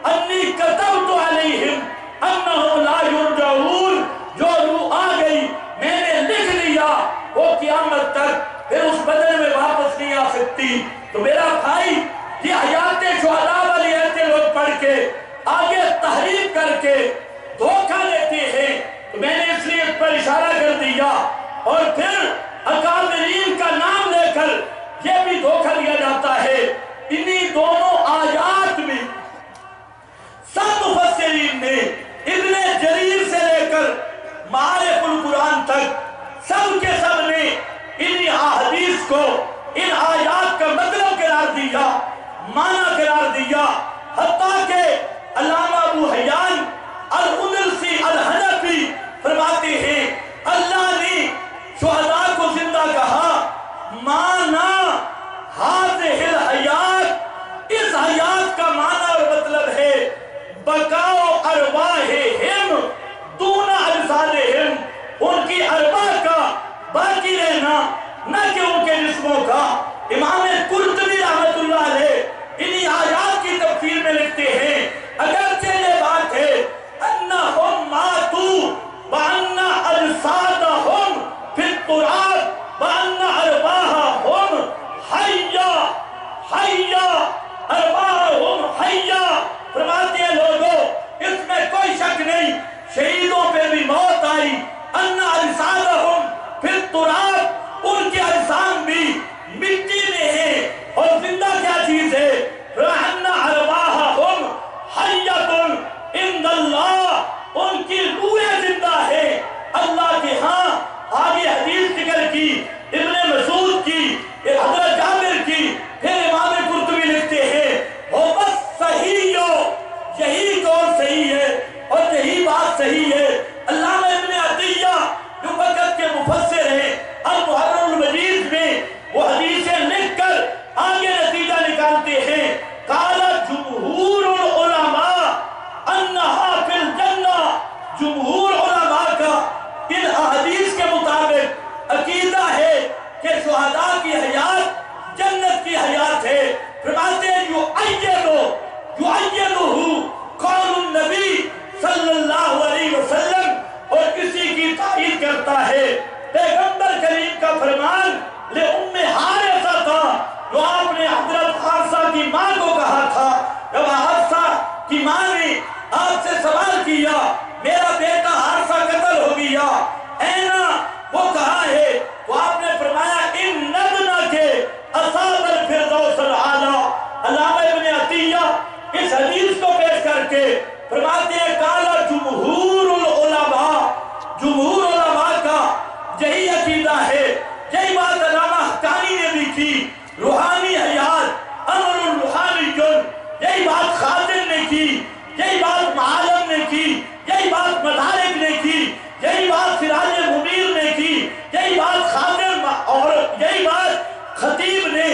انی کتبت علیہم انہم لا یرجعون، جو روح آ گئی میں نے لکھ لیا وہ قیامت تک پھر اس بدن میں واپس نہیں آ سکتی۔ تو میرا بھائی یہ حیات شہداء والی ایتے لوگ پڑھ کے آگے تحریف کر کے دھوکہ لیتے ہیں، تو میں نے اس لیے اس پر اشارہ کر دیا۔ اور پھر اکابرین کا نام لے کر یہ بھی دھوکہ دیا جاتا ہے۔ انہی دونوں آیات میں سب مفسرین نے ابن جریر سے لے کر معارف القرآن تک سب کے سب نے انہی احادیث کو ان آیات کا مطلب قرار دیا، معنی قرار دیا، حتیٰ کہ علامہ ابو حیان الأندلسی الحنفی فرماتے ہیں اللہ نے شہداء کو زندہ کہا، معنی ہذہ الحیات، اس حیات کا معنی اور مطلب ہے بقاء ارواحہم دون اجسادہم، ان کی ارواح کا باقی رہنا نہ کہ ان کے جسموں کا۔ امام قرطبی رحمت اللہ علیہ انہی آیات کی تفسیر میں لکھتے ہیں اگرچہ یہ بات ہے انہم ماتوا وان اجسادہم فی التراب وان ارواحہم حیہ، ارواحہم حیہ، فرماتے ہیں لوگوں اس میں کوئی شک نہیں شہیدوں پہ بھی موت آئی، ان اجسادہم فی التراب، ان کے اجسام بھی مٹی میں ہیں، اور زندہ کیا چیز ہے؟ وَأَنَّ أَرْوَاحَهُمْ حَيَّةٌ عِنْدَ اللَّهِ، ان کی روحیں زندہ ہیں اللہ کے ہاں۔ آگے حدیث ذکر کی ابن مسعود کی، حضرت جابر کی، پھر امام قرطبی لکھتے ہیں وہ بس صحیح ہو، یہی قول صحیح ہے اور یہی بات صحیح ہے۔ علامہ ابن عطیہ جو وقت کے مفسر ہیں المحرر المجید میں وہ حدیثیں لکھ کر آگے نتیجہ نکالتے ہیں قال جمہور العلماء انہا فی الجنہ، جمہور علماء کا ان احادیث کے مطابق عقیدہ ہے کہ شہداء کی حیات جنت کی حیات ہے۔ فرماتے ہیں یعیدہ قول النبی صلی اللہ علیہ وسلم، اور اسی کی تائید کرتا ہے پیغمبر کریم کا فرمان لِأُمِّ حارثہ تھا، جو آپ نے حضرت حارثہ کی ماں کو کہا تھا جب حارثہ کی ماں نے آپ سے سوال کیا میرا بیٹا حارثہ قتل ہو گیا اینا وہ کہاں ہے، تو آپ نے فرمایا ان ندنا کے اصحاب الفردوس العالی۔ علامہ ابن عطیہ اس حدیث کو پیش کر کے فرماتے ہیں قال جمہور العلماء، جمہور علماء کا یہی عقیدہ ہے، یہی بات علامہ حقانی نے بھی کی، روحانی حیات امر روحانی، یہی بات خادم نے کی، یہی بات معالم نے کی، یہی بات مدارک نے کی، یہی بات سراج منیر نے کی، یہی بات خادم اور یہی بات خطیب نے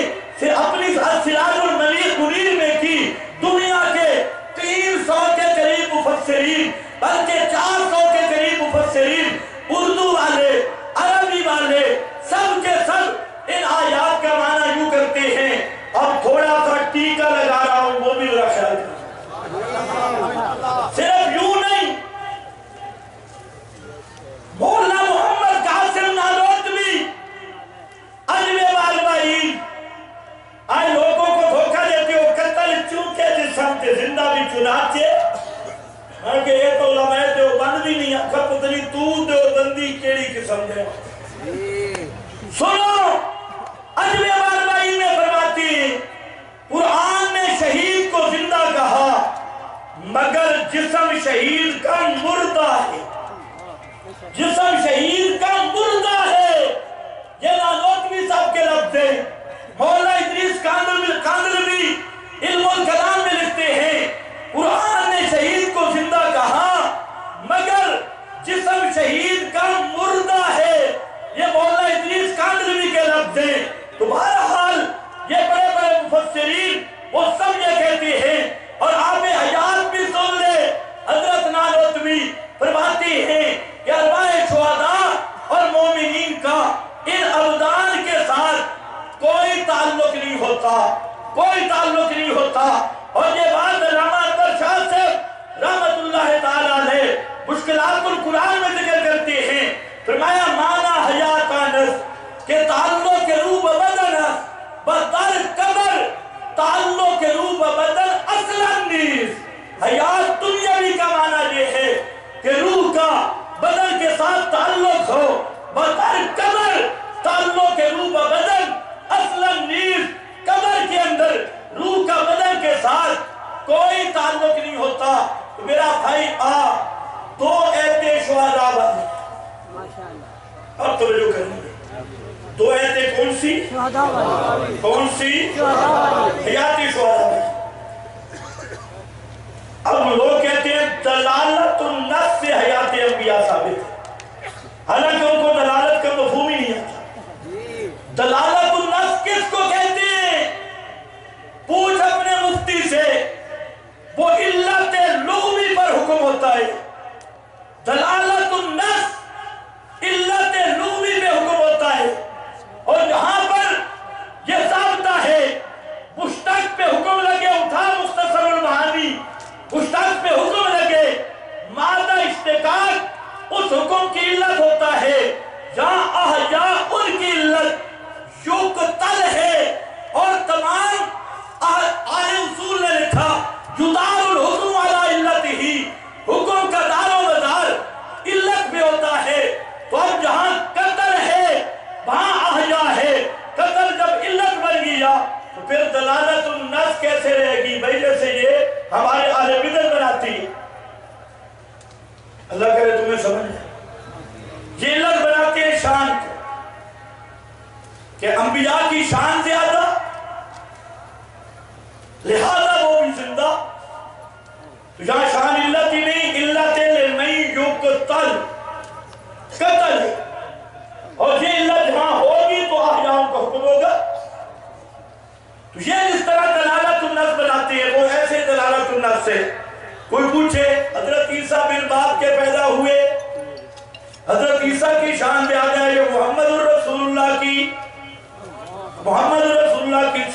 اپنی سراج منیر میں کی۔ دنیا کے 300 کے قریب مفسرین بلکہ 400 کے قریب مفسرین اردو والے عربی والے سب کے سب ان آیات کا معنی یوں کرتے ہیں۔ اب تھوڑا سا ٹیکا لگا رہا ہوں وہ بھی میرا خیال صرف یوں نہیں، مولانا محمد قاسم نانوتوی اجوے والوائید آئے لوگوں کو دھوکہ دیتے ہو قتل چونکہ جسم کے زندہ بھی چنانچہ کہ یہ تو علماء دیوبند بھی نہیں آکھا پتنی تو دیوبندی کیڑی قسم دے۔ سنو اجوے والوائید میں فرماتی قرآن نے شہید کو زندہ کہا مگر جسم شہید کا مردہ ہے، جسم شہید کا مردہ ہے، یہ نانوتوی صاحب کے لفظ ہیں۔ مولا ادریس کاندلوی علم الکلام میں لکھتے ہیں قرآن نے شہید کو زندہ کہا مگر جسم شہید کا مردہ ہے، یہ مولا ادریس کاندلوی کے لفظ ہیں۔ تو بہرحال یہ بڑے بڑے مفسرین وہ سب یہ کہتے ہیں، اور آپ حیات بھی سن لے حضرت نانوتوی فرماتے ہیں کہ ارواح شہداء اور مومنین کا ان ابدان کے ساتھ کوئی تعلق نہیں ہوتا۔ ہوتا، کوئی تعلق نہیں ہوتا۔ اور یہ بات علامہ اکبر شاہ صاحب رحمت اللہ تعالیٰ علیہ مشکلات القرآن میں ذکر کرتے ہیں، فرمایا مانا حیات نس کہ تعلق روح بدن بدر قبر، تعلق روح بدن اصلا نیز۔ حیات دنیاوی کا معنی یہ ہے کہ روح کا بدن کے ساتھ تعلق ہو، بدر قبر تعلق روح بدن اصلا نیز۔ قبر کے اندر روح کا بدن کے ساتھ کوئی تعلق نہیں ہوتا۔ تو میرا بھائی دو ایتے شہداء بنے، اب توجہ کریں گے، دو ایتے کون سی؟ کون سی؟ حیاتی شہداء بنے۔ اب لوگ کہتے ہیں دلالت النص سے حیات انبیاء ثابت ہے، حالانکہ ان کو دلالت کا مفہوم ہی نہیں آتا۔ دلالت النص کس کو کہتے ہیں؟ پوچھ اپنے مفتی سے، وہ علت لغوی پر حکم ہوتا ہے۔ دلالت النص علت لغوی پہ حکم ہوتا ہے، اور جہاں پر یہ ثابتہ ہے مشتق پہ حکم لگے، اٹھا مختصر المعانی، مشتق پہ حکم لگے، مادہ اشتقاق اس حکم کی علت ہوتا ہے۔ جہاں احیاء ان کی علت یقتل ہے، اور تمام اہل اصول نے لکھا یدار الحکم علی علت ہی، حکم کا دار و مدار علت میں ہوتا ہے۔ تو اب جہاں قتل ہے وہاں احیاء ہے، قتل جب علت بن گیا تو پھر دلالت النص کیسے رہے گی؟ بھائی جیسے یہ ہمارے اہل بدعت بناتی ہے، اللہ کرے تمہیں سمجھ آئے، یہ علت بناتے ہیں شان کو کہ انبیاء کی شان زیادہ لہذا وہ بھی زندہ۔ تو یہاں شان علت ہی نہیں، علت نہیں یقتل، قتل ہے، اور یہ علت جہاں ہوگی تو احیاء کا حکم ہوگا۔ تو یہ جس طرح دلالت النص بناتے ہیں وہ ایسے دلالت النص سے۔ کوئی پوچھے حضرت عیسیٰ بن باپ کے پیدا ہوئے، حضرت عیسیٰ کی شان زیادہ ہے، یہ محمد الرسول اللہ کی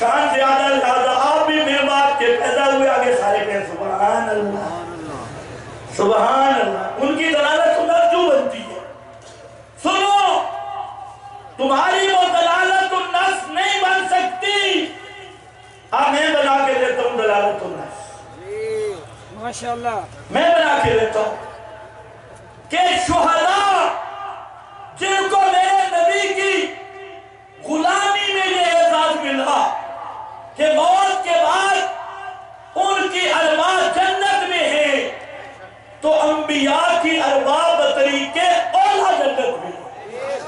شان زیادہ، لہذا آپ بھی میرے باپ کے پیدا ہوئے۔ آگے سارے کہیں سبحان اللہ سبحان اللہ۔ ان کی دلالت النص جو بنتی ہے، سنو تمہاری وہ دلالت النص نہیں بن سکتی، میں بنا کے دیتا ہوں دلالت النص، ماشاءاللہ میں بنا کے دیتا ہوں کہ شہداء جن کو میرے نبی کی غلامی میں یہ اعزاز ملا کہ موت کے بعد ان کی ارواح جنت میں ہے، تو انبیاء کی ارواح بطریق اولا جنت میں ہے۔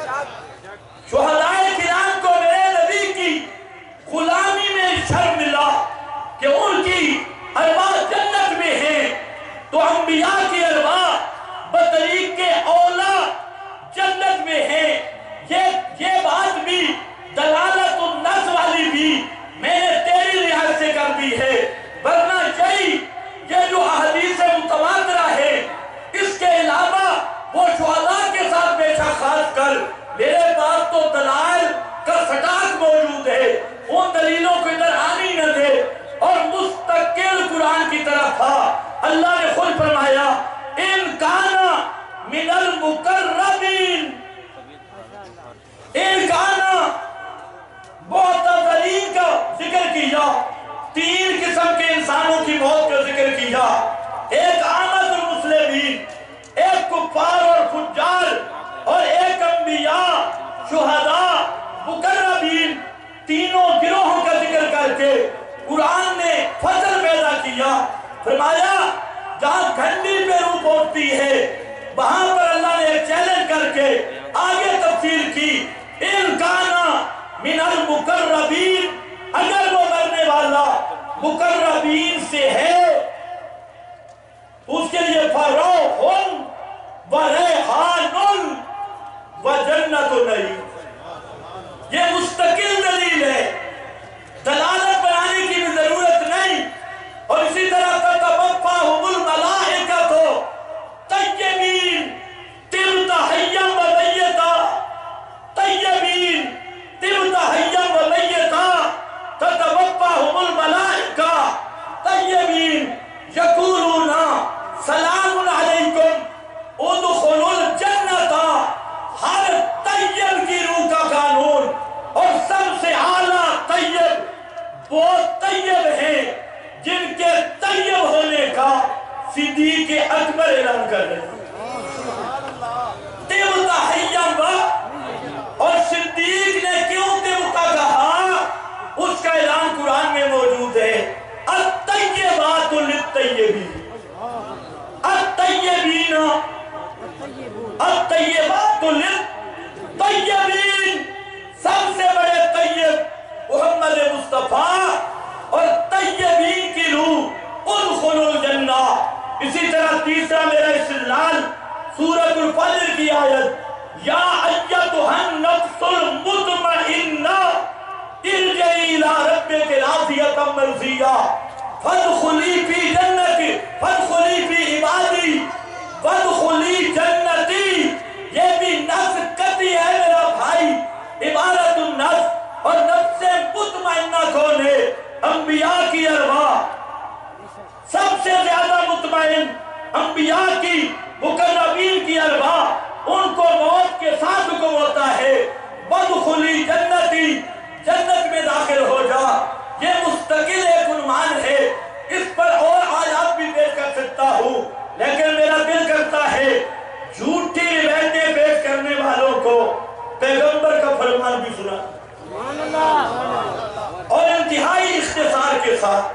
شہداء کرام کو میرے نبی کی غلامی میں شرف ملا کہ ان کی ارواح جنت میں ہے، تو انبیاء کی ارواح بطریق اولا جنت میں ہے۔ یہ بات بھی دلالت النص والی بھی میں نے تیری لحاظ سے کر دی ہے، ورنہ یہ جو احادیث متواترہ ہے اس کے علاوہ وہ شہداء کے ساتھ پیشہ خاص کر میرے پاس تو دلائل کا سٹاک موجود ہے، ان دلیلوں کو ادھر آنی نہ دے اور مستقل قرآن کی طرف تھا۔ اللہ نے خود فرمایا ان کانا من المقربین، ان کانا معتبرین کا ذکر کیا، تین قسم کے انسانوں کی موت کا ذکر کیا، ایک عامت المسلمین، ایک کفار اور فجار، اور ایک انبیاء شہداء مقربین، تینوں گروہوں کا ذکر کر کے قرآن نے فصل پیدا کیا۔ فرمایا جہاں گھنٹی پہ روح پہنچتی ہے وہاں پر اللہ نے ایک چیلنج کر کے آگے تفسیر کی، ان کانا من المقربین، اگر وہ مرنے والا مقربین سے ہے اس کے لیے فروح و ریحان و جنت النعیم، یہ مستقل دلیل ہے، دلالت بنانے کی بھی ضرورت نہیں۔ اور اسی طرح تتوفاہم الملائکۃ طیبین طبت حیا و میتا، طیبین طبت حیا و میتا، تتوفاہم الطیبین یقولون سلام علیکم ادخلوا الجنت، ہر طیب کی روح کا قانون، اور سب سے اعلیٰ طیب وہ طیب ہیں جن کے طیب ہونے کا صدیق اکبر اعلان کر رہے ہیں۔ طیبتا حیم با، اور صدیق نے کیوں طیبتا کہا اس کا اعلان قرآن میں موجود ہے۔ الطیبات للطیبین، الطیبین الطیبات للطیبین، سب سے بڑے طیب محمد مصطفیٰ اور طیبین کی روح ادخلوا الجنہ۔ اسی طرح تیسرا میرا استدلال سورۃ الفجر کی آیت، یا ایتھا النفس المطمئنہ ارجعی الی ربک راضیۃ مرضیہ فادخلی فی جنتی فادخلی فی عبادی فادخلی جنتی۔ یہ بھی نفس قطعی ہے میرا بھائی، عبارت النفس، اور نفس مطمئنہ کون ہے؟ انبیاء کی ارواح، سب سے زیادہ مطمئن انبیاء کی مقربین کی ارواح، ان کو موت کے ساتھ حکم ہوتا ہے وادخلی جنتی، جنت میں داخل ہو جا۔ یہ مستقل ایک عنوان ہے، اس پر اور آیات بھی پیش کر سکتا ہوں، لیکن میرا دل کرتا ہے جھوٹی روایتیں پیش کرنے والوں کو پیغمبر کا فرمان بھی سنا اور انتہائی اختصار کے ساتھ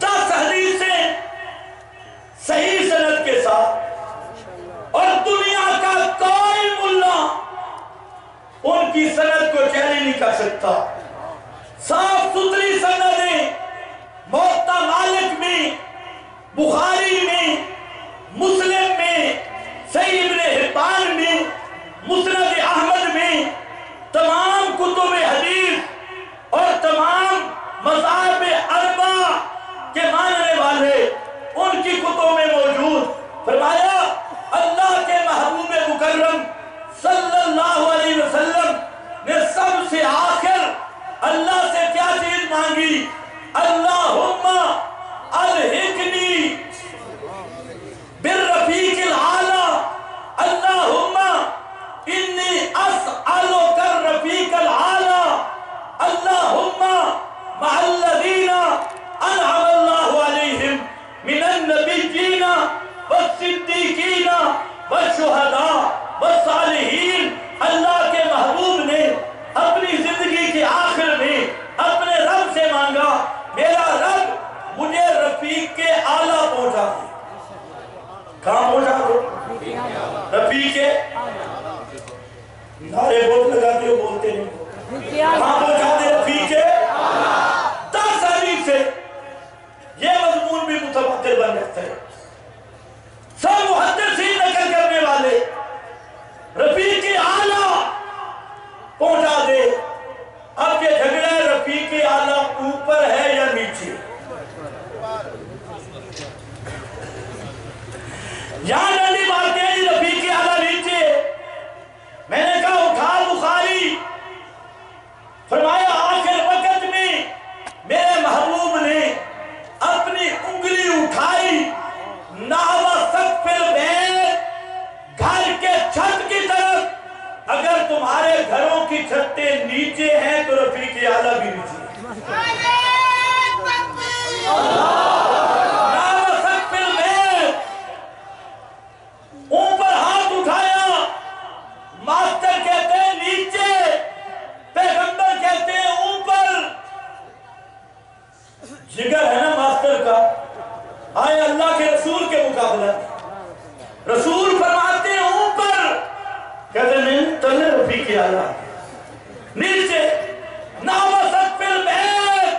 10 حدیثیں صحیح سند کے ساتھ، اور دنیا کا کوئی ملا ان کی سند کو چیلنج نہیں کر سکتا۔ صاف ستھری سندیں موطا مالک میں، بخاری میں، مسلم میں، صحیح ابن حبان میں، مسند احمد میں، تمام کتب حدیث اور تمام مذاہب اربعہ کے ماننے والے ان کی کتب میں موجود۔ فرمایا اللہ کے محبوب مکرم صلی اللہ علیہ وسلم نے سب سے آخر اللہ سے کیا چیز مانگی؟ اللہم الحقنی بالرفیق الاعلی، اللہم انی اسألک الرفیق الاعلی، اللہم مع الذین انعم اللہ علیہم من النبیین والصدیقین والشہداء والصالحین۔ اللہ کے محبوب نے اپنی زندگی کے آخر میں اپنے رب سے مانگا، میرا رب مجھے رفیق کے اعلیٰ پہنچا دے۔ کہاں پہنچا دے؟ رفیق کے نعرے بہت لگاتے ہو، بولتے نہیں، کہاں پہنچا دے؟ رفیق کے 10 حدیث سے یہ مضمون بھی متواتر بن جاتا ہے۔ سب محدثین نقل کرنے والے رفیق اعلیٰ پہنچا دے۔ اب یہ جھگڑا ہے رفیق اعلیٰ اوپر ہے یا نیچے؟ یہاں ڈنڈی مارتے ہیں جی رفیق اعلیٰ نیچے۔ میں نے کہا اٹھا بخاری، فرمایا آخر وقت میں میرے محبوب نے اپنی انگلی اٹھائی نحو سقف البیت، گھر کے چھت کی طرف۔ اگر تمہارے گھروں کی چھتیں نیچے ہیں تو رفیق اعلیٰ بھی نیچے ہے۔ نحو سقف البیت، اوپر ہاتھ اٹھایا، ماسٹر کہتے ہیں نیچے، پیغمبر کہتے ہیں اوپر۔ جگر ہے نا ماسٹر کا، آئے اللہ کے رسول کے مقابلہ، رسول فرماتے ہیں اوپر، کہتے ہیں نہیں تلے رفیق اعلیٰ نیچے، نحو سقف البیت۔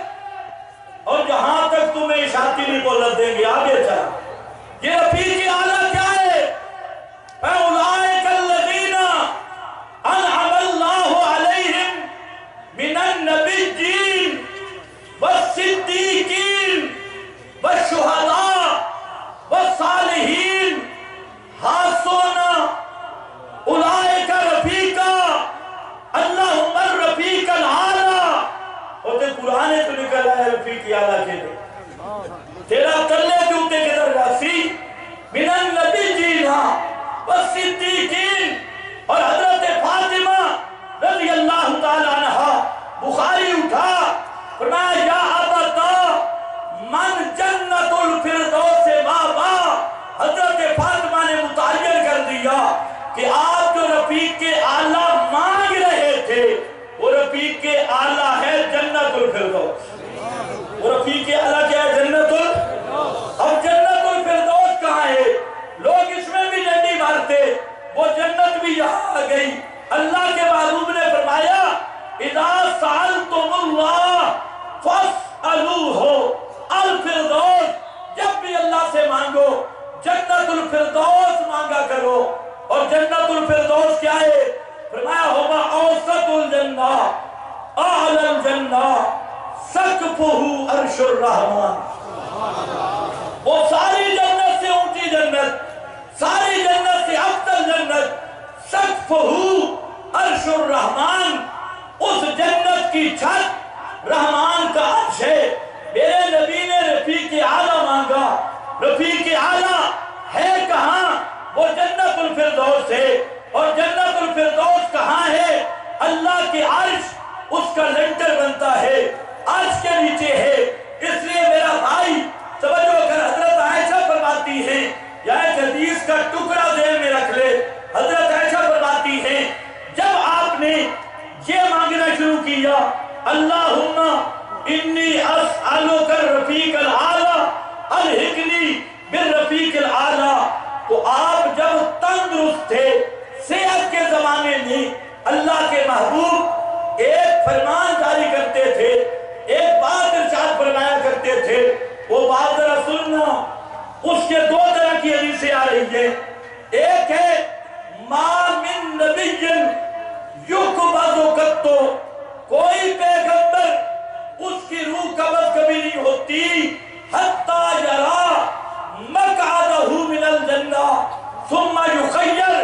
اور جہاں تک تمہیں اشارتی نہیں بولت دیں گے آگے چلا، یہ رفیق اعلیٰ کیا ہے؟ اولئک الذین انعم اللہ علیہم من النبیین والصدیقین والشہداء والصالحین حسن اولئک رفیقا، اللہم الرفیق الاعلی۔ اور قرآن تو نکل آیا رفیق اعلیٰ کے لئے، تیرا تلے جوتے کے درجاتی من النبیین والصدیقین، اور حضرت فاطمہ رضی اللہ تعالیٰ عنہ بخاری اٹھا فرمایا یا ابتا من جنت الفردوس بابا، حضرت فاطمہ نے متعین کر دیا کہ آپ جو رفیق اعلیٰ مانگ رہے تھے وہ رفیق اعلیٰ ہے جنت الفردوس۔ وہ رفیق اعلیٰ کیا ہے؟ جنت الفردوس۔ اب جنت الفردوس کہاں ہے؟ لوگ اس میں بھی ڈنڈی مارتے، وہ جنت بھی یہاں آ گئی۔ اللہ کے محبوب نے فرمایا اذا سألتم اللہ فاسألوہ الفردوس، جب بھی اللہ سے مانگو جنت الفردوس مانگا کرو۔ اور جنت الفردوس کیا ہے؟ فرمایا ہوگا اوسط الجنہ اعلی الجنہ سقفہ عرش الرحمن، وہ ساری جنت سے اونچی جنت، ساری جنت سے افضل جنت، سقفہ عرش الرحمن، اس جنت کی چھت رحمان کا عرش ہے۔ میرے نبی نے رفیق اعلیٰ مانگا، رفیق اعلیٰ ہے کہاں؟ وہ جنت الفردوس ہے۔ اور جنت الفردوس کہاں ہے؟ اللہ کے عرش اس کا لنٹر بنتا ہے، عرش کے نیچے ہے۔ اس لیے میرا بھائی توجہ کر، حضرت عائشہ فرماتی ہیں، یا ایک حدیث کا ٹکڑا ذہن میں رکھ لے، حضرت عائشہ فرماتی ہیں جب آپ نے یہ مانگنا شروع کیا اللہم انی اسألک الرفیق الاعلی الحقنی بالرفیق الاعلی، تو آپ جب تندرست تھے صحت کے زمانے میں اللہ کے محبوب ایک فرمان جاری کرتے تھے، ایک بات ارشاد فرمایا کرتے تھے، وہ بات ذرا سننا۔ اس کے دو طرح کی حدیثیں آ رہی ہیں، ایک ہے ما من نبی یقبض قط، کوئی پیغمبر اس کی روح قبض کبھی نہیں ہوتی حتی یرا مقعدہ من الجنہ ثم یخیر،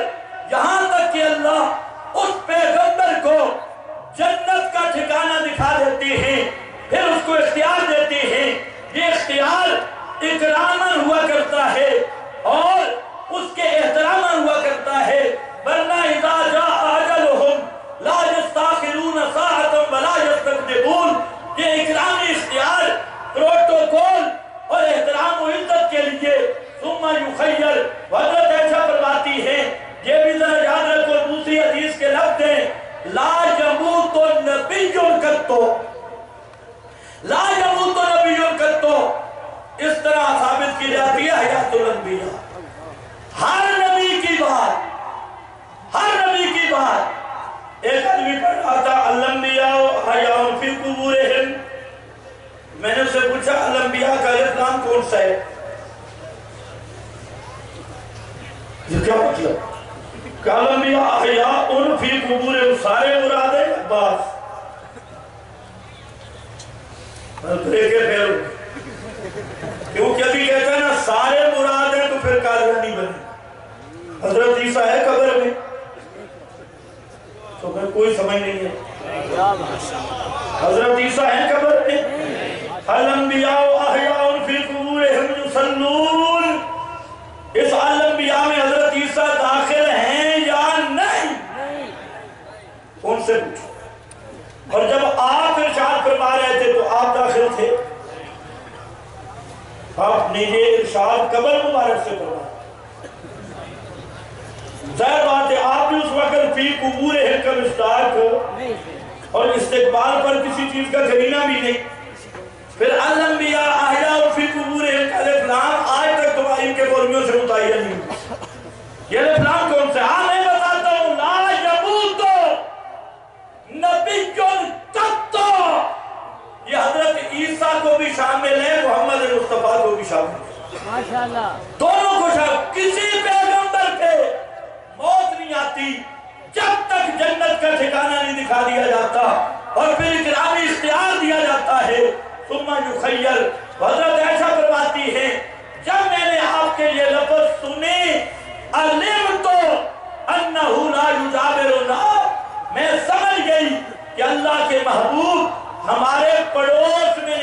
یہاں تک کہ اللہ اس پیغمبر کو جنت کا ٹھکانہ دکھا دیتے ہیں، پھر اس کو اختیار دیتے ہیں۔ یہ اختیار اکراماً ہوا کرتا ہے اور اس کے احتراماً ہوا کرتا ہے، ورنہ اذا جاء اجلہم لا یستاخرون ساعۃ ولا یستقدمون، یہ اکرامی اختیار پروٹوکول اور احترام و عزت کے لیے۔ ثم یخیر، حضرت عائشہ فرماتی ہیں یہ بھی ذرا یاد رکھو، دوسری حدیث کے لفظ ہیں لا یموت نبی قط، لا یموت نبی قط، اس طرح ثابت کی جاتی ہے حیات الانبیاء، ہر نبی کی بات، ہر نبی کی بات۔ ایک آدمی پڑھ رہا تھا الانبیاء حیاء فی قبورہم، میں نے اسے پوچھا الانبیاء کا الف لام کون سا ہے؟ یہ کیا مطلب؟ کہ الانبیاء حیاء فی قبورہم سارے مراد ہیں عباس؟ دیکھے پھر کیونکہ ابھی کہتا ہے نا سارے مراد ہیں تو پھر قادیانی بنے۔ حضرت عیسیٰ ہے قبر میں تو پھر کوئی سمجھ نہیں ہے، حضرت عیسیٰ ہے قبر میں۔ الانبیاء احیاء فی قبورہم یصلون، اس الانبیاء میں حضرت عیسیٰ داخل ہیں یا نہیں؟ ان سے پوچھو۔ اور جب آپ ارشاد فرما رہے تھے تو آپ داخل تھے؟ آپ نے یہ ارشاد قبر مبارک سے فرمایا، ظاہر بات ہے آپ بھی اس وقت فی قبورہم کا مصداق ہو اور استقبال پر کسی چیز کا قرینہ بھی نہیں۔ پھر الانبیاء احیاء فی قبورہم کا الف لام آج تک تمہاری کے قرمیوں سے متعین نہیں، یہ الف لام کون سے؟ میں بتاتا ہوں لا یموت نبی قط، یہ حضرت عیسیٰ کو بھی شامل ہے، محمد مصطفیٰ کو بھی شامل ہے، ماشاءاللہ دونوں کو شامل۔ کسی پیغمبر پہ موت نہیں آتی جب تک جنت کا ٹھکانہ نہیں دکھا دیا جاتا اور پھر اکرامی اختیار دیا جاتا ہے۔ ثم یخیر، حضرت عائشہ فرماتی ہے جب میں نے آپ کے یہ لفظ سنے علمت انہ لا یجاورنا، میں سمجھ گئی کہ اللہ کے محبوب ہمارے پڑوس میں